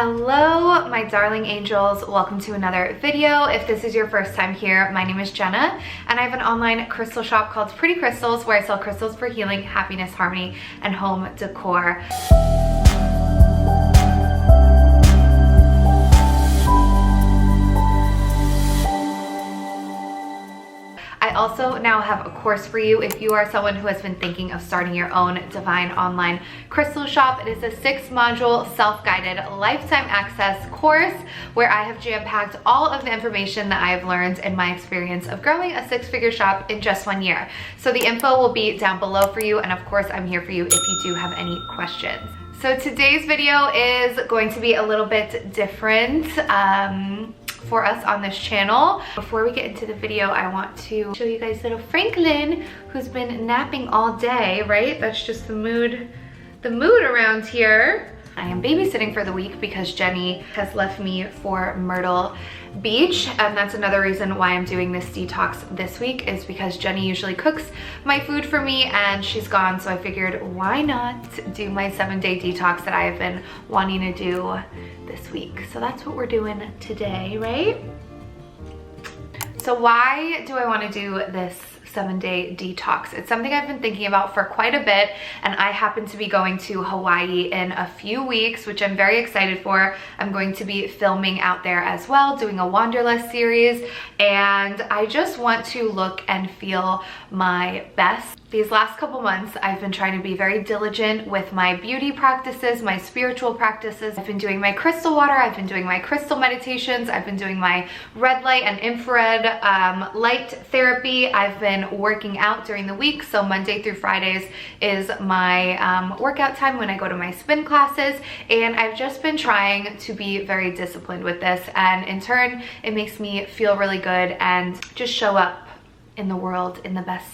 Hello, my darling angels. Welcome to another video. If this is your first time here, my name is Jenna, and I have an online crystal shop called Pretty Crystals where I sell crystals for healing, happiness, harmony, and home decor. I also now have a course for you if you are someone who has been thinking of starting your own divine online crystal shop. It is a 6-module self-guided lifetime access course where I have jam-packed all of the information that I have learned in my experience of growing a 6-figure shop in just 1 year. So the info will be down below for you, and of course I'm here for you if you do have any questions. So today's video is going to be a little bit different for us on this channel. Before we get into the video, I want to show you guys little Franklin, who's been napping all day, right? That's just the mood around here. I am babysitting for the week because Jenny has left me for Myrtle Beach, and that's another reason why I'm doing this detox this week, is because Jenny usually cooks my food for me and she's gone, so I figured why not do my 7-day detox that I have been wanting to do this week. So that's what we're doing today, right? So why do I want to do this 7-day detox? It's something I've been thinking about for quite a bit, and I happen to be going to Hawaii in a few weeks, which I'm very excited for. I'm going to be filming out there as well, doing a Wanderlust series, and I just want to look and feel my best. These last couple months, I've been trying to be very diligent with my beauty practices, my spiritual practices. I've been doing my crystal water, I've been doing my crystal meditations, I've been doing my red light and infrared light therapy. I've been working out during the week, so Monday through Fridays is my workout time when I go to my spin classes, and I've just been trying to be very disciplined with this, and in turn, it makes me feel really good and just show up in the world in the best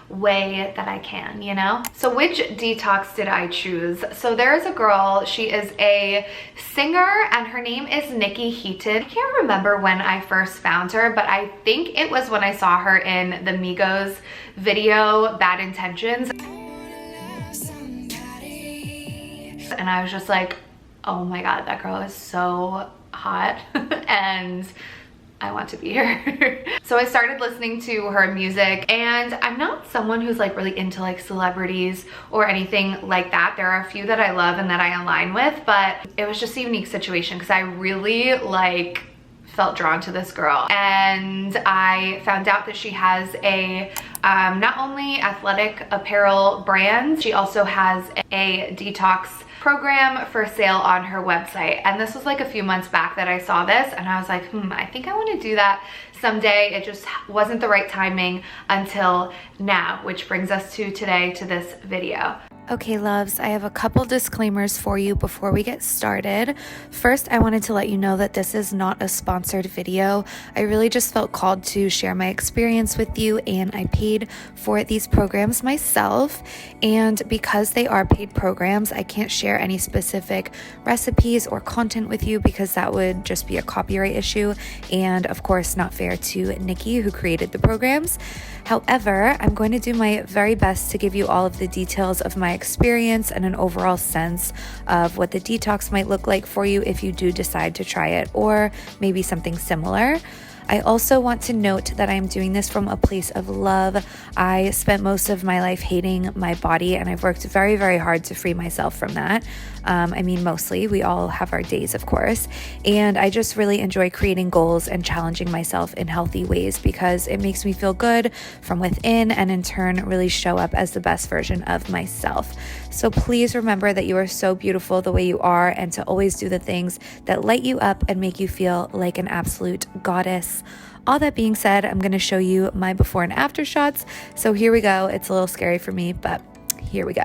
way that I can, you know? So which detox did I choose? So there is a girl, she is a singer, and her name is Niykee Heaton. I can't remember when I first found her, but I think it was when I saw her in the Migos video, Bad Intentions. And I was just like, oh my God, that girl is so hot and I want to be her. So I started listening to her music, and I'm not someone who's like really into like celebrities or anything like that. There are a few that I love and that I align with, but it was just a unique situation because I really like felt drawn to this girl, and I found out that she has a not only athletic apparel brand, she also has a detox program for sale on her website. And this was like a few months back that I saw this, and I was like, I think I want to do that someday. It just wasn't the right timing until now, which brings us to today, to this video. Okay, loves, I have a couple disclaimers for you before we get started. First, I wanted to let you know that this is not a sponsored video. I really just felt called to share my experience with you, and I paid for these programs myself. And because they are paid programs, I can't share any specific recipes or content with you because that would just be a copyright issue, and of course not fair to Niykee, who created the programs. However, I'm going to do my very best to give you all of the details of my experience and an overall sense of what the detox might look like for you if you do decide to try it, or maybe something similar. I also want to note that I'm doing this from a place of love. I spent most of my life hating my body, and I've worked very, very hard to free myself from that. I mean, mostly. We all have our days, of course. And I just really enjoy creating goals and challenging myself in healthy ways because it makes me feel good from within, and in turn really show up as the best version of myself. So please remember that you are so beautiful the way you are, and to always do the things that light you up and make you feel like an absolute goddess. All that being said, I'm going to show you my before and after shots. So here we go. It's a little scary for me, but here we go.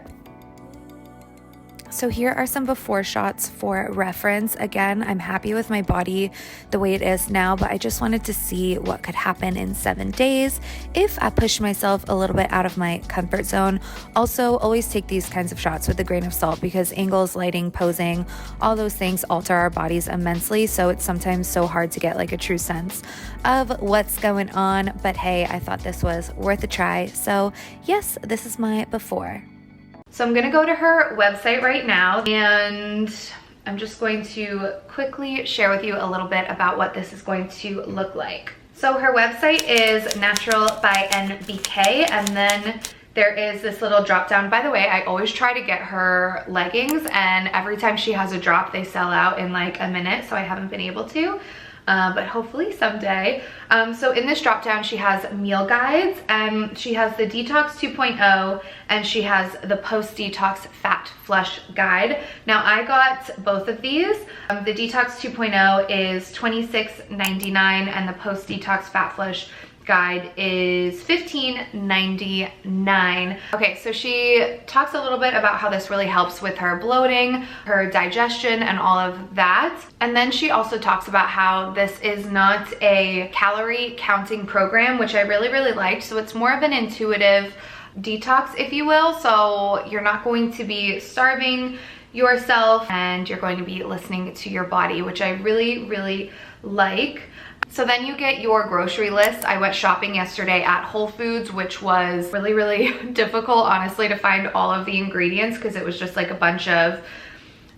So here are some before shots for reference. Again, I'm happy with my body the way it is now, but I just wanted to see what could happen in 7 days if I push myself a little bit out of my comfort zone. Also, always take these kinds of shots with a grain of salt because angles, lighting, posing, all those things alter our bodies immensely. So it's sometimes so hard to get like a true sense of what's going on. But hey, I thought this was worth a try. So yes, this is my before. So I'm gonna go to her website right now, and I'm just going to quickly share with you a little bit about what this is going to look like. So her website is Naturyl by NBK, and then there is this little drop down. By the way, I always try to get her leggings, and every time she has a drop, they sell out in like a minute, so I haven't been able to. But hopefully someday. So in this drop down, she has meal guides, and she has the Detox 2.0, and she has the Post Detox Fat Flush Guide. Now I got both of these. The Detox 2.0 is $26.99, and the Post Detox Fat Flush Guide is $15.99. Okay, so she talks a little bit about how this really helps with her bloating, her digestion, and all of that. And then she also talks about how this is not a calorie counting program, which I really, really liked. So it's more of an intuitive detox, if you will. So you're not going to be starving yourself, and you're going to be listening to your body, which I really, really like. So then you get your grocery list. I went shopping yesterday at Whole Foods, which was really, really difficult, honestly, to find all of the ingredients, because it was just like a bunch of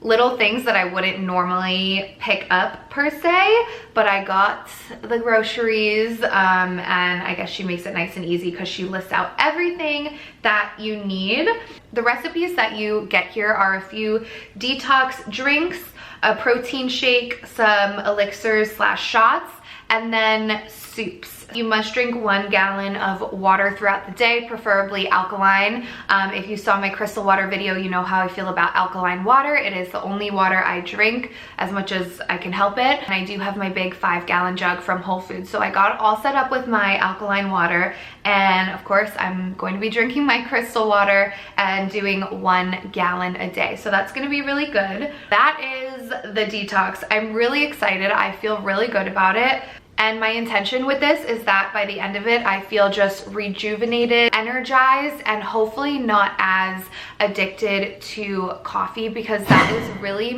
little things that I wouldn't normally pick up per se, but I got the groceries, and I guess she makes it nice and easy because she lists out everything that you need. The recipes that you get here are a few detox drinks, a protein shake, some elixirs / shots, and then soups. You must drink 1 gallon of water throughout the day, preferably alkaline. If you saw my crystal water video, you know how I feel about alkaline water. It is the only water I drink as much as I can help it. And I do have my big 5-gallon jug from Whole Foods. So I got all set up with my alkaline water. And of course, I'm going to be drinking my crystal water and doing 1 gallon a day. So that's gonna be really good. That is the detox. I'm really excited. I feel really good about it. And my intention with this is that by the end of it, I feel just rejuvenated, energized, and hopefully not as addicted to coffee, because that is really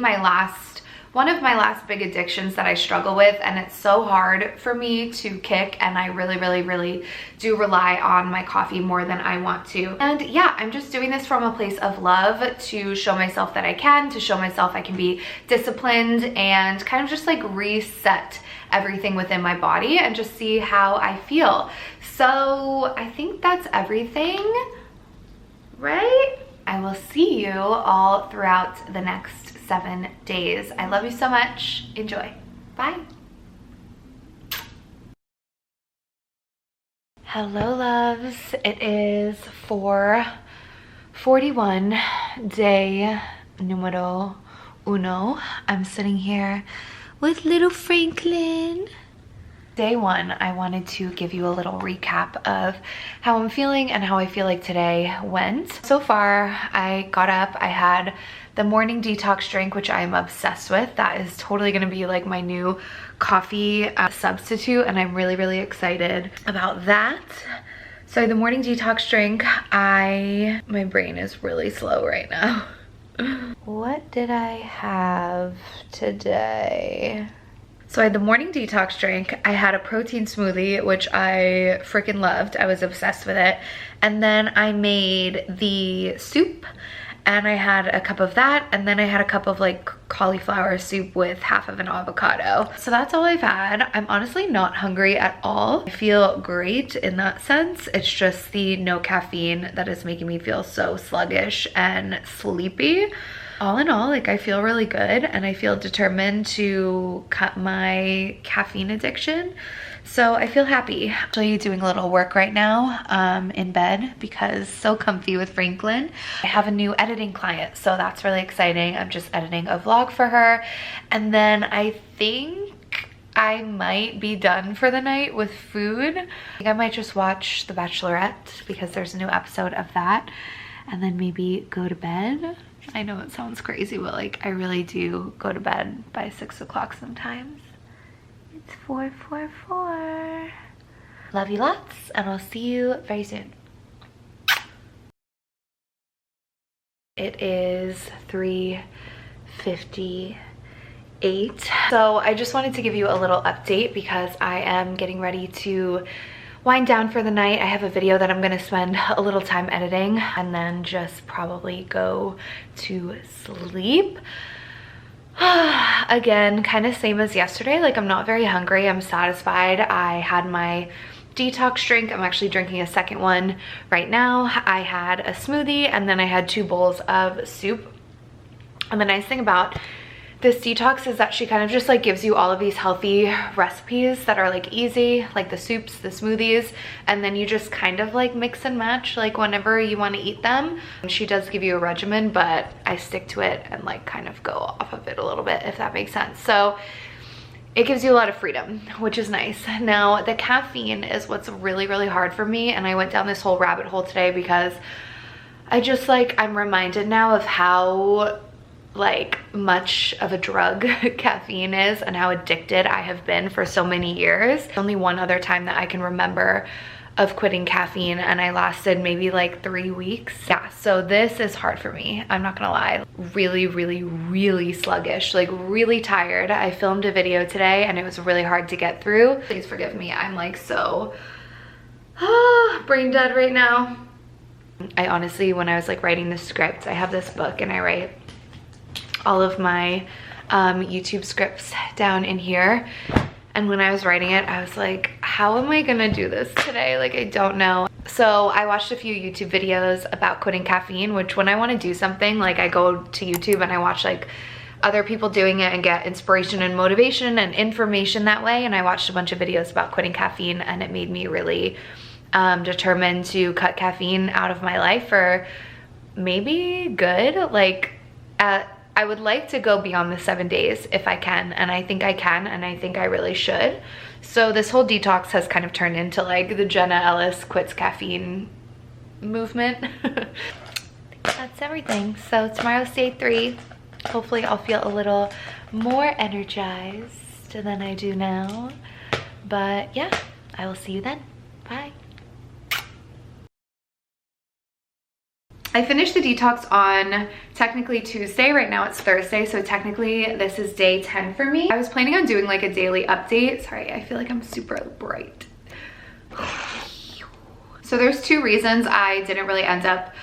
one of my last big addictions that I struggle with, and it's so hard for me to kick, and I really, really, really do rely on my coffee more than I want to. And yeah, I'm just doing this from a place of love to show myself that I can, to show myself I can be disciplined, and kind of just like reset everything within my body and just see how I feel. So I think that's everything, right? I will see you all throughout the next 7 days. I love you so much. Enjoy. Bye. Hello, loves. It is 4:41, day numero uno. I'm sitting here with little Franklin. Day 1, I wanted to give you a little recap of how I'm feeling and how I feel like today went. So far, I got up, I had the morning detox drink, which I'm obsessed with. That is totally gonna be like my new coffee substitute, and I'm really, really excited about that. So the morning detox drink, my brain is really slow right now. What did I have today? So I had the morning detox drink, I had a protein smoothie, which I freaking loved. I was obsessed with it. And then I made the soup, and I had a cup of that, and then I had a cup of like cauliflower soup with half of an avocado. So that's all I've had. I'm honestly not hungry at all. I feel great in that sense. It's just the no caffeine that is making me feel so sluggish and sleepy. All in all, like I feel really good, and I feel determined to cut my caffeine addiction. So I feel happy. Actually doing a little work right now in bed because so comfy with Franklin. I have a new editing client, so that's really exciting. I'm just editing a vlog for her. And then I think I might be done for the night with food. I think I might just watch The Bachelorette because there's a new episode of that, and then maybe go to bed. I know it sounds crazy, but like I really do go to bed by 6 o'clock sometimes. It's 4:44. Love you lots, and I'll see you very soon. It is 3:58. So I just wanted to give you a little update because I am getting ready to wind down for the night. I have a video that I'm gonna spend a little time editing and then just probably go to sleep. Again, kind of same as yesterday. Like, I'm not very hungry. I'm satisfied. I had my detox drink. I'm actually drinking a second one right now. I had a smoothie and then I had 2 bowls of soup. And the nice thing about this detox is that she kind of just like gives you all of these healthy recipes that are like easy, like the soups, the smoothies, and then you just kind of like mix and match like whenever you want to eat them. She does give you a regimen, but I stick to it and like kind of go off of it a little bit, if that makes sense. So it gives you a lot of freedom, which is nice. Now the caffeine is what's really, really hard for me, and I went down this whole rabbit hole today because I just like, I'm reminded now of how like much of a drug caffeine is and how addicted I have been for so many years. Only one other time that I can remember of quitting caffeine, and I lasted maybe like 3 weeks. Yeah, so this is hard for me, I'm not gonna lie. Really, really, really sluggish, like really tired. I filmed a video today and it was really hard to get through. Please forgive me, I'm like so brain dead right now. I honestly, when I was like writing the script, I have this book and I write all of my YouTube scripts down in here, and when I was writing it I was like, how am I gonna do this today? Like, I don't know. So I watched a few YouTube videos about quitting caffeine, which when I want to do something, like I go to YouTube and I watch like other people doing it and get inspiration and motivation and information that way. And I watched a bunch of videos about quitting caffeine, and it made me really determined to cut caffeine out of my life for maybe good. Like I would like to go beyond the 7 days if I can, and I think I can, and I think I really should. So this whole detox has kind of turned into like the Genna Ellis quits caffeine movement. I think that's everything. So tomorrow's day 3. Hopefully I'll feel a little more energized than I do now. But yeah, I will see you then. Bye. I finished the detox on technically Tuesday. Right now it's Thursday, so technically this is day 10 for me. I was planning on doing like a daily update. Sorry, I feel like I'm super bright. So there's 2 reasons I didn't really end up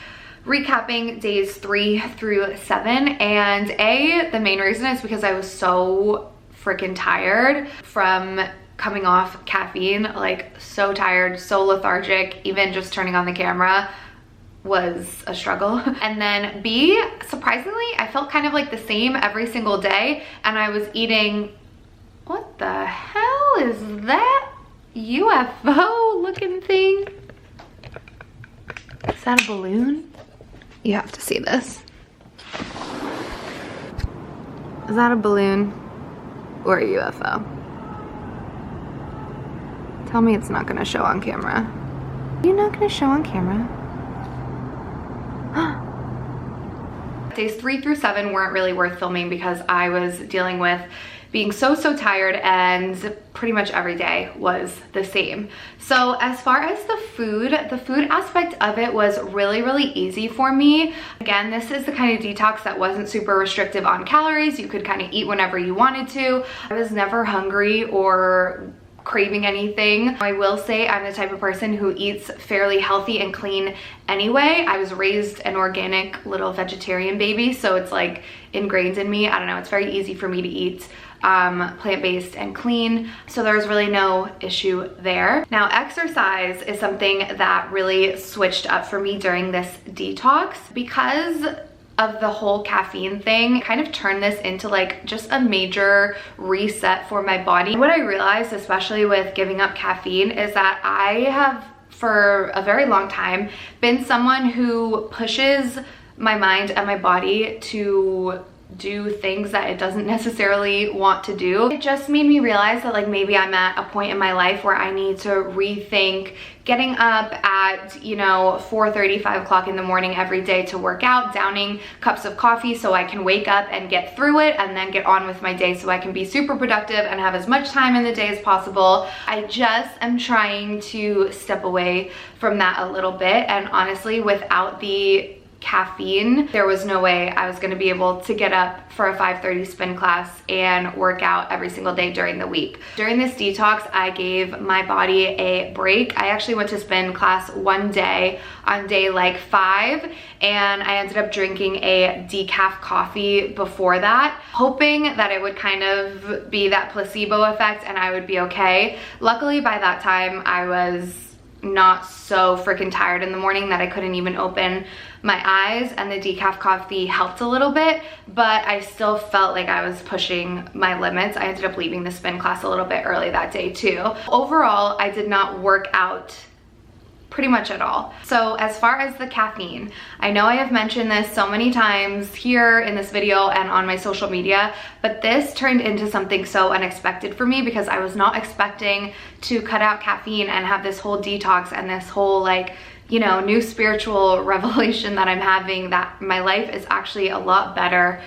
recapping days 3 through 7. And the main reason is because I was so freaking tired from coming off caffeine, like so tired, so lethargic. Even just turning on the camera was a struggle. And then B, surprisingly, I felt kind of like the same every single day, and I was eating, what the hell is that UFO looking thing? Is that a balloon? You have to see this. Is that a balloon or a UFO? Tell me it's not gonna show on camera. Are you not gonna show on camera? Days 3 through 7 weren't really worth filming because I was dealing with being so tired, and pretty much every day was the same. So as far as the food aspect of it was really easy for me. Again, this is the kind of detox that wasn't super restrictive on calories. You could kind of eat whenever you wanted to. I was never hungry or craving anything. I will say I'm the type of person who eats fairly healthy and clean anyway. I was raised an organic little vegetarian baby, so it's like ingrained in me. I don't know, it's very easy for me to eat plant-based and clean, so there's really no issue there. Now exercise is something that really switched up for me during this detox because of the whole caffeine thing. Kind of turned this into like just a major reset for my body. What I realized, especially with giving up caffeine, is that I have for a very long time been someone who pushes my mind and my body to do things that it doesn't necessarily want to do. It just made me realize that like maybe I'm at a point in my life where I need to rethink getting up at, you know, 4:30, 5 o'clock in the morning every day to work out, downing cups of coffee so I can wake up and get through it and then get on with my day so I can be super productive and have as much time in the day as possible. I just am trying to step away from that a little bit, and honestly, without the caffeine, there was no way I was gonna be able to get up for a 5:30 spin class and work out every single day during the week. During this detox, I gave my body a break. I actually went to spin class one day on day like 5, and I ended up drinking a decaf coffee before that, hoping that it would kind of be that placebo effect and I would be okay. Luckily, by that time, I was not so freaking tired in the morning that I couldn't even open my eyes, and the decaf coffee helped a little bit, but I still felt like I was pushing my limits. I ended up leaving the spin class a little bit early that day too. Overall, I did not work out pretty much at all. So as far as the caffeine, I know I have mentioned this so many times here in this video and on my social media, but this turned into something so unexpected for me because I was not expecting to cut out caffeine and have this whole detox and this whole, like, you know, new spiritual revelation that I'm having, that my life is actually a lot better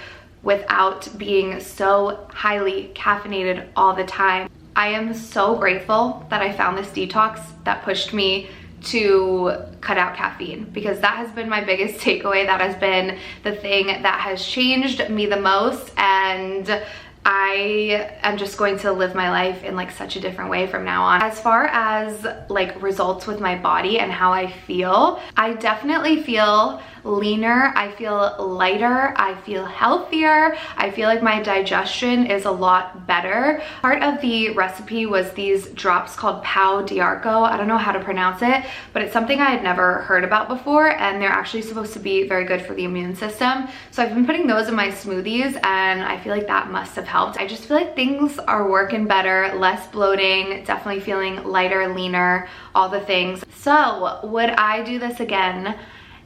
without being so highly caffeinated all the time. I am so grateful that I found this detox that pushed me to cut out caffeine, because that has been my biggest takeaway. That has been the thing that has changed me the most, and I am just going to live my life in like such a different way from now on. As far as like results with my body and how I feel, I definitely feel leaner, I feel lighter, I feel healthier, I feel like my digestion is a lot better. Part of the recipe was these drops called Pau d'Arco. I don't know how to pronounce it, but it's something I had never heard about before, and they're actually supposed to be very good for the immune system. So I've been putting those in my smoothies, and I feel like that must have helped. I just feel like things are working better, less bloating, definitely feeling lighter, leaner, all the things. So would I do this again?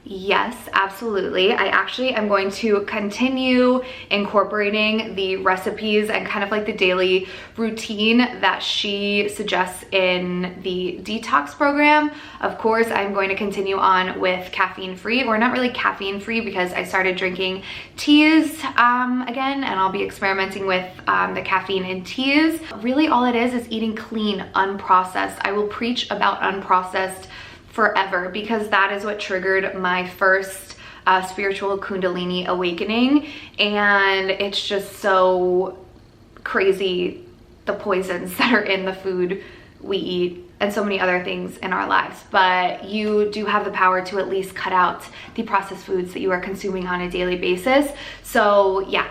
Yes, absolutely. I actually am going to continue incorporating the recipes and kind of like the daily routine that she suggests in the detox program. Of course, I'm going to continue on with caffeine-free, or not really caffeine-free, because I started drinking teas again, and I'll be experimenting with the caffeine in teas. Really, all it is eating clean, unprocessed. I will preach about unprocessed forever, because that is what triggered my first spiritual Kundalini awakening, and it's just so crazy the poisons that are in the food we eat and so many other things in our lives. But you do have the power to at least cut out the processed foods that you are consuming on a daily basis. So yeah,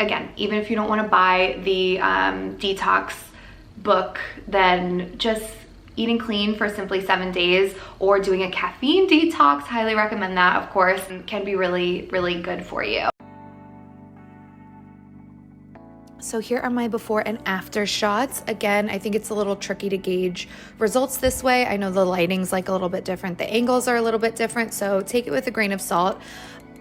again, even if you don't want to buy the detox book, then just eating clean for simply 7 days, or doing a caffeine detox, highly recommend that, of course, and can be really, really good for you. So here are my before and after shots. Again, I think it's a little tricky to gauge results this way. I know the lighting's like a little bit different, the angles are a little bit different, so take it with a grain of salt.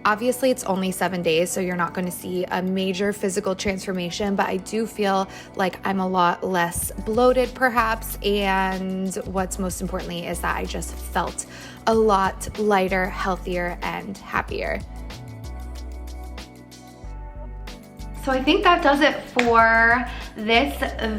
Obviously, it's only 7 days, so you're not going to see a major physical transformation, but I do feel like I'm a lot less bloated perhaps, and what's most importantly is that I just felt a lot lighter, healthier, and happier. So I think that does it for this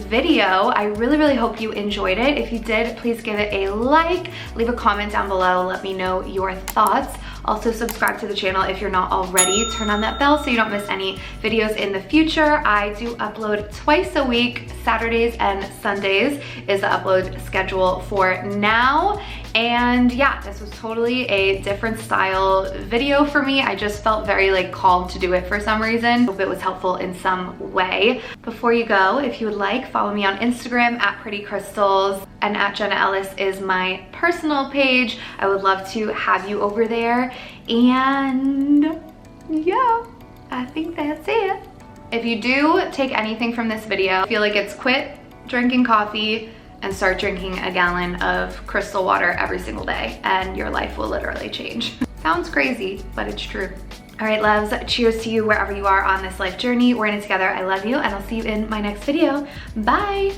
video. I really, really hope you enjoyed it. If you did, please give it a like, leave a comment down below, let me know your thoughts. Also subscribe to the channel if you're not already. Turn on that bell so you don't miss any videos in the future. I do upload twice a week. Saturdays and Sundays is the upload schedule for now. And yeah, this was totally a different style video for me. I just felt very like called to do it for some reason. Hope it was helpful in some way. Before you go, if you would like, follow me on Instagram at Pretty Crystals, and at Genna Ellis is my personal page. I would love to have you over there. And yeah, I think that's it. If you do take anything from this video, feel like it's quit drinking coffee and start drinking a gallon of crystal water every single day, and your life will literally change. Sounds crazy, but it's true. All right, loves, cheers to you wherever you are on this life journey. We're in it together. I love you, and I'll see you in my next video. Bye.